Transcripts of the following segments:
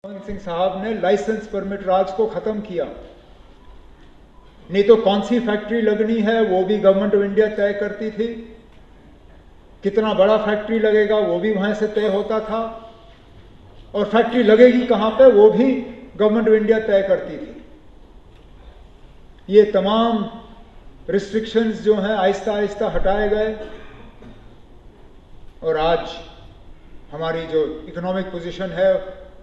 मनमोहन सिंह साहब ने licence permit राज को खत्म किया। नहीं तो कौन सी फैक्ट्री लगनी है वो भी गवर्नमेंट ऑफ इंडिया तय करती थी, कितना बड़ा फैक्ट्री लगेगा वो भी वहां से तय होता था, और फैक्ट्री लगेगी कहां पे वो भी गवर्नमेंट ऑफ इंडिया तय करती थी। ये तमाम रिस्ट्रिक्शंस जो हैं आहिस्ता आहिस्ता हटाए गए और आज हमारी जो इकोनॉमिक पोजीशन है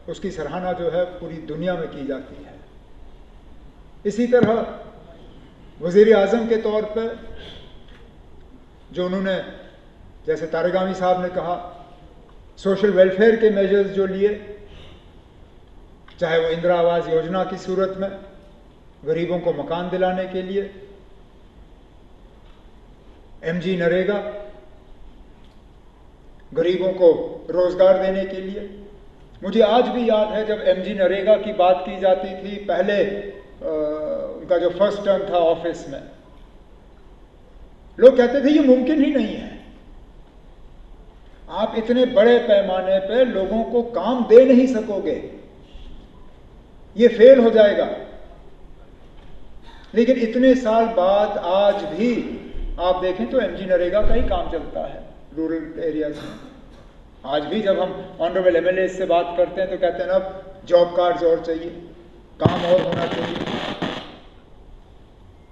उसकी सराहना जो है पूरी दुनिया में की जाती है। इसी तरह वज़ीर आज़म के तौर पर जो उन्होंने, जैसे तारिगामी साहब ने कहा, सोशल वेलफेयर के मेजर्स जो लिए, चाहे वो इंदिरा आवास योजना की सूरत में गरीबों को मकान दिलाने के लिए, एमजी नरेगा गरीबों को रोजगार देने के लिए। मुझे आज भी याद है जब एमजी नरेगा की बात की जाती थी, पहले उनका जो फर्स्ट टर्म था ऑफिस में, लोग कहते थे ये मुमकिन ही नहीं है, आप इतने बड़े पैमाने पे लोगों को काम दे नहीं सकोगे, ये फेल हो जाएगा। लेकिन इतने साल बाद आज भी आप देखें तो एमजी नरेगा का ही काम चलता है रूरल एरियाज में। आज भी जब हम ऑनरेबल एमएलए से बात करते हैं तो कहते हैं अब जॉब कार्ड्स और चाहिए, काम और होना चाहिए,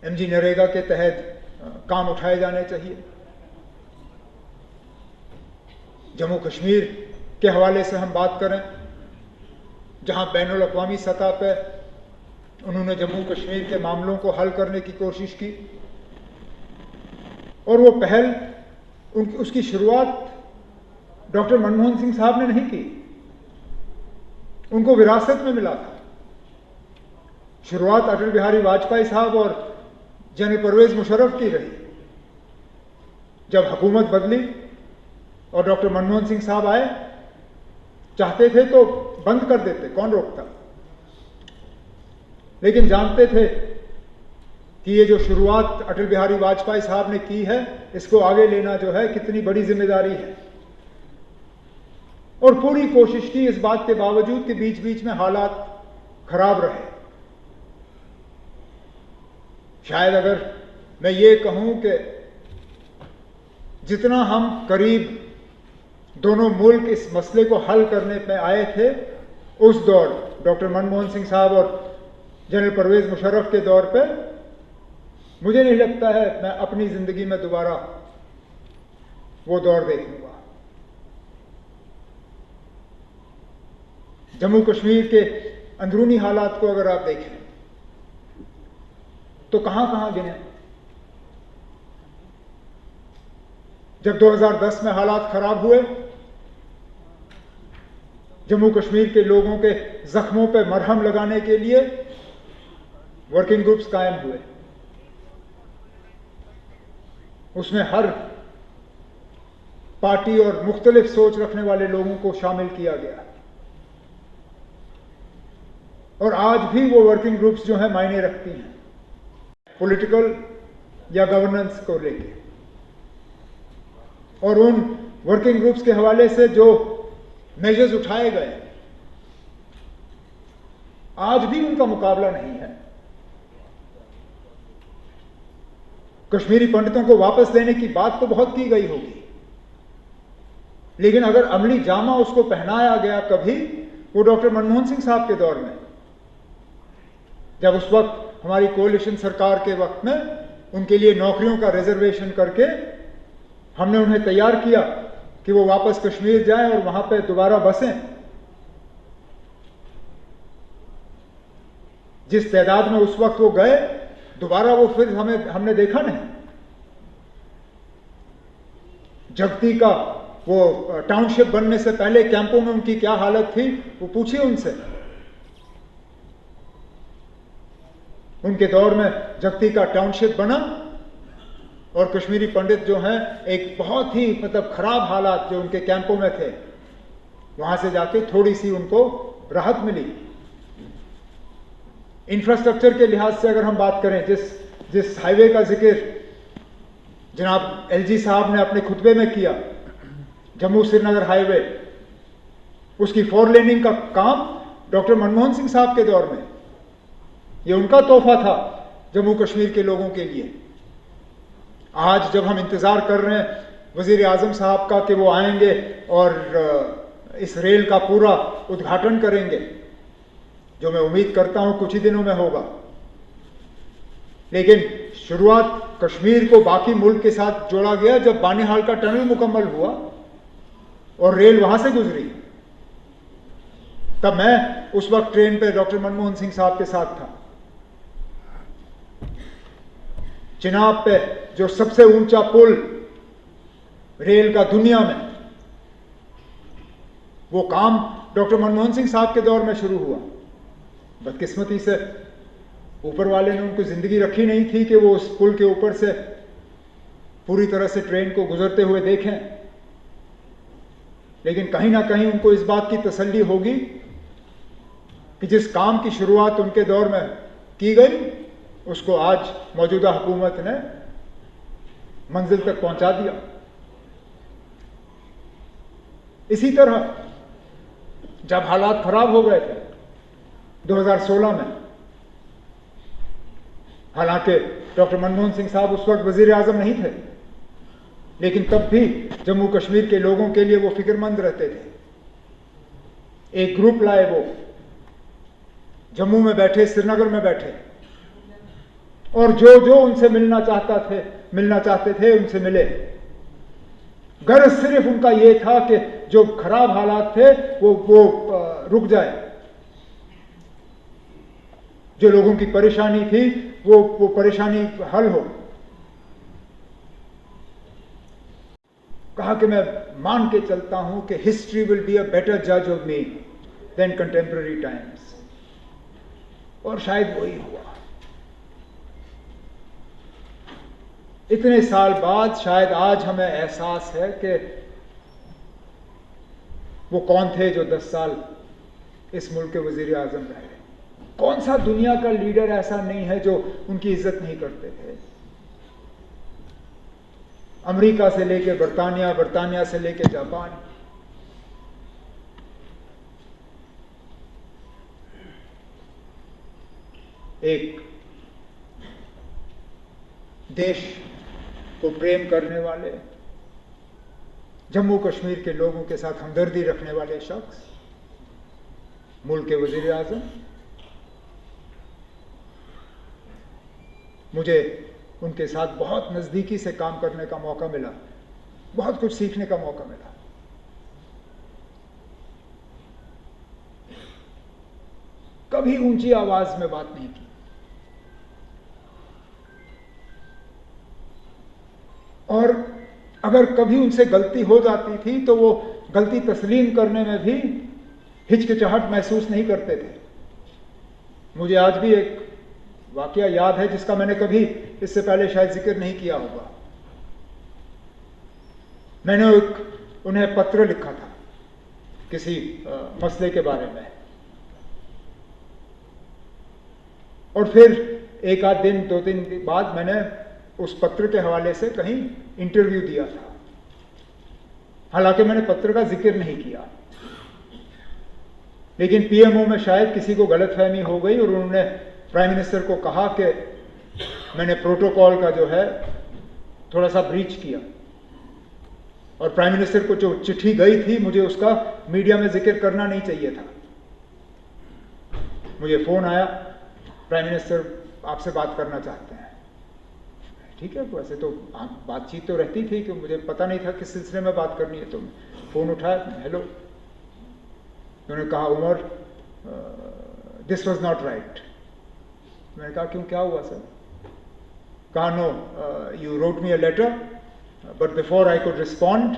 एमजी नरेगा के तहत काम उठाए जाने चाहिए। जम्मू कश्मीर के हवाले से हम बात करें, जहां बैनुल अक़वामी सतह पर उन्होंने जम्मू कश्मीर के मामलों को हल करने की कोशिश की, और वो पहल उसकी शुरुआत डॉक्टर मनमोहन सिंह साहब ने नहीं की, उनको विरासत में मिला था। शुरुआत अटल बिहारी वाजपेयी साहब और जनरल परवेज मुशर्रफ की रही। जब हुकूमत बदली और डॉक्टर मनमोहन सिंह साहब आए, चाहते थे तो बंद कर देते, कौन रोकता, लेकिन जानते थे कि ये जो शुरुआत अटल बिहारी वाजपेयी साहब ने की है, इसको आगे लेना जो है कितनी बड़ी जिम्मेदारी है। और पूरी कोशिश की, इस बात के बावजूद कि बीच बीच में हालात खराब रहे। शायद अगर मैं ये कहूं कि जितना हम करीब दोनों मुल्क इस मसले को हल करने पे आए थे, उस दौर डॉक्टर मनमोहन सिंह साहब और जनरल परवेज मुशर्रफ के दौर पे मुझे नहीं लगता है मैं अपनी जिंदगी में दोबारा वो दौर देखूंगा। जम्मू कश्मीर के अंदरूनी हालात को अगर आप देखें तो कहां कहां गिने। जब 2010 में हालात खराब हुए, जम्मू कश्मीर के लोगों के जख्मों पर मरहम लगाने के लिए वर्किंग ग्रुप्स कायम हुए। उसमें हर पार्टी और मुख्तलिफ सोच रखने वाले लोगों को शामिल किया गया, और आज भी वो वर्किंग ग्रुप्स जो है मायने रखती हैं पॉलिटिकल या गवर्नेंस को लेके। और उन वर्किंग ग्रुप्स के हवाले से जो मेजर्स उठाए गए, आज भी उनका मुकाबला नहीं है। कश्मीरी पंडितों को वापस लेने की बात तो बहुत की गई होगी, लेकिन अगर अमली जामा उसको पहनाया गया कभी, वो डॉक्टर मनमोहन सिंह साहब के दौर में, जब उस वक्त हमारी कोalition सरकार के वक्त में उनके लिए नौकरियों का रिजर्वेशन करके हमने उन्हें तैयार किया कि वो वापस कश्मीर जाएं और वहां पे दोबारा बसें। जिस तादाद में उस वक्त वो गए, दोबारा वो फिर हमने देखा नहीं। जगती का वो टाउनशिप बनने से पहले कैंपों में उनकी क्या हालत थी, वो पूछिए उनसे। उनके दौर में जगती का टाउनशिप बना और कश्मीरी पंडित जो हैं एक बहुत ही खराब हालात जो उनके कैंपों में थे, वहां से जाके थोड़ी सी उनको राहत मिली। इंफ्रास्ट्रक्चर के लिहाज से अगर हम बात करें, जिस हाईवे का जिक्र जनाब एलजी साहब ने अपने खुतबे में किया, जम्मू श्रीनगर हाईवे, उसकी 4 लेनिंग का काम डॉक्टर मनमोहन सिंह साहब के दौर में, ये उनका तोहफा था जम्मू कश्मीर के लोगों के लिए। आज जब हम इंतज़ार कर रहे हैं वज़ीर आज़म साहब का कि वो आएंगे और इस रेल का पूरा उद्घाटन करेंगे, जो मैं उम्मीद करता हूं कुछ ही दिनों में होगा, लेकिन शुरुआत कश्मीर को बाकी मुल्क के साथ जोड़ा गया जब बानीहाल का टनल मुकम्मल हुआ और रेल वहां से गुजरी। तब मैं उस वक्त ट्रेन पे डॉक्टर मनमोहन सिंह साहब के साथ था। चिनाब पे जो सबसे ऊंचा पुल रेल का दुनिया में, वो काम डॉक्टर मनमोहन सिंह साहब के दौर में शुरू हुआ। बदकिस्मती से ऊपर वाले ने उनको जिंदगी रखी नहीं थी कि वो उस पुल के ऊपर से पूरी तरह से ट्रेन को गुजरते हुए देखें, लेकिन कहीं ना कहीं उनको इस बात की तसल्ली होगी कि जिस काम की शुरुआत उनके दौर में की गई उसको आज मौजूदा हुकूमत ने मंजिल तक पहुंचा दिया। इसी तरह जब हालात खराब हो गए थे 2016 में, हालांकि डॉक्टर मनमोहन सिंह साहब उस वक्त वजीर आजम नहीं थे, लेकिन तब भी जम्मू कश्मीर के लोगों के लिए वो फिक्रमंद रहते थे। एक ग्रुप लाए, वो जम्मू में बैठे, श्रीनगर में बैठे, और जो जो उनसे मिलना चाहते थे उनसे मिले। गर्ज सिर्फ उनका ये था कि जो खराब हालात थे वो रुक जाए, जो लोगों की परेशानी थी वो परेशानी हल हो। कहा कि मैं मान के चलता हूं कि history will be a better जज of me than contemporary times, और शायद वही हुआ। इतने साल बाद शायद आज हमें एहसास है कि वो कौन थे जो 10 साल इस मुल्क के वजीर आजम रहे। कौन सा दुनिया का लीडर ऐसा नहीं है जो उनकी इज्जत नहीं करते थे। अमेरिका से लेके बर्तानिया, बर्तानिया से लेके जापान, एक देश को प्रेम करने वाले, जम्मू कश्मीर के लोगों के साथ हमदर्दी रखने वाले शख्स, मुल्क के वजीर आजम। मुझे उनके साथ बहुत नज़दीकी से काम करने का मौका मिला, बहुत कुछ सीखने का मौका मिला। कभी ऊंची आवाज में बात नहीं की, और अगर कभी उनसे गलती हो जाती थी तो वो गलती तस्लीम करने में भी हिचकिचाहट महसूस नहीं करते थे। मुझे आज भी एक वाकया याद है जिसका मैंने कभी इससे पहले शायद जिक्र नहीं किया होगा। मैंने उन्हें पत्र लिखा था किसी मसले के बारे में, और फिर एक आध दिन, 2 दिन बाद मैंने उस पत्र के हवाले से कहीं इंटरव्यू दिया था। हालांकि मैंने पत्र का जिक्र नहीं किया, लेकिन पीएमओ में शायद किसी को गलतफहमी हो गई और उन्होंने प्राइम मिनिस्टर को कहा कि मैंने प्रोटोकॉल का जो है थोड़ा सा ब्रीच किया, और प्राइम मिनिस्टर को जो चिट्ठी गई थी मुझे उसका मीडिया में जिक्र करना नहीं चाहिए था। मुझे फोन आया, प्राइम मिनिस्टर आपसे बात करना चाहते हैं। ठीक है, वैसे तो बातचीत तो रहती थी कि मुझे पता नहीं था किस सिलसिले में बात करनी है, तो फोन उठाया, हेलो। उन्होंने कहा Omar, this was not right. मैंने कहा क्यों, क्या हुआ सर? कहा no, you wrote me a letter but before I could respond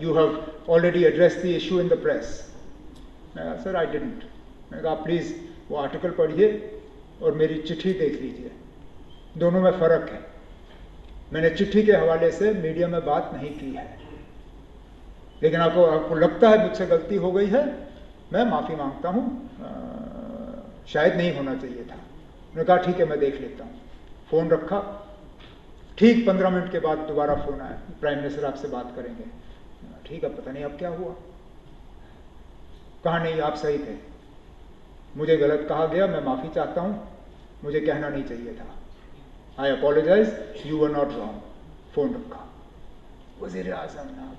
you have already address the issue in the press. मैं कहा सर आई डिडंट। मैंने कहा प्लीज वो आर्टिकल पढ़िए और मेरी चिट्ठी देख लीजिए, दोनों में फर्क है। मैंने चिट्ठी के हवाले से मीडिया में बात नहीं की है, लेकिन आपको लगता है मुझसे गलती हो गई है, मैं माफ़ी मांगता हूँ, शायद नहीं होना चाहिए था। उन्होंने कहा ठीक है, मैं देख लेता हूँ। फ़ोन रखा, ठीक 15 मिनट के बाद दोबारा फ़ोन आया, प्राइम मिनिस्टर आपसे बात करेंगे। ठीक है, पता नहीं अब क्या हुआ। कहा नहीं, आप सही थे, मुझे गलत कहा गया, मैं माफ़ी चाहता हूँ, मुझे कहना नहीं चाहिए था, I apologize, you were not wrong. Phone रखा। वज़ीर आज़म नाम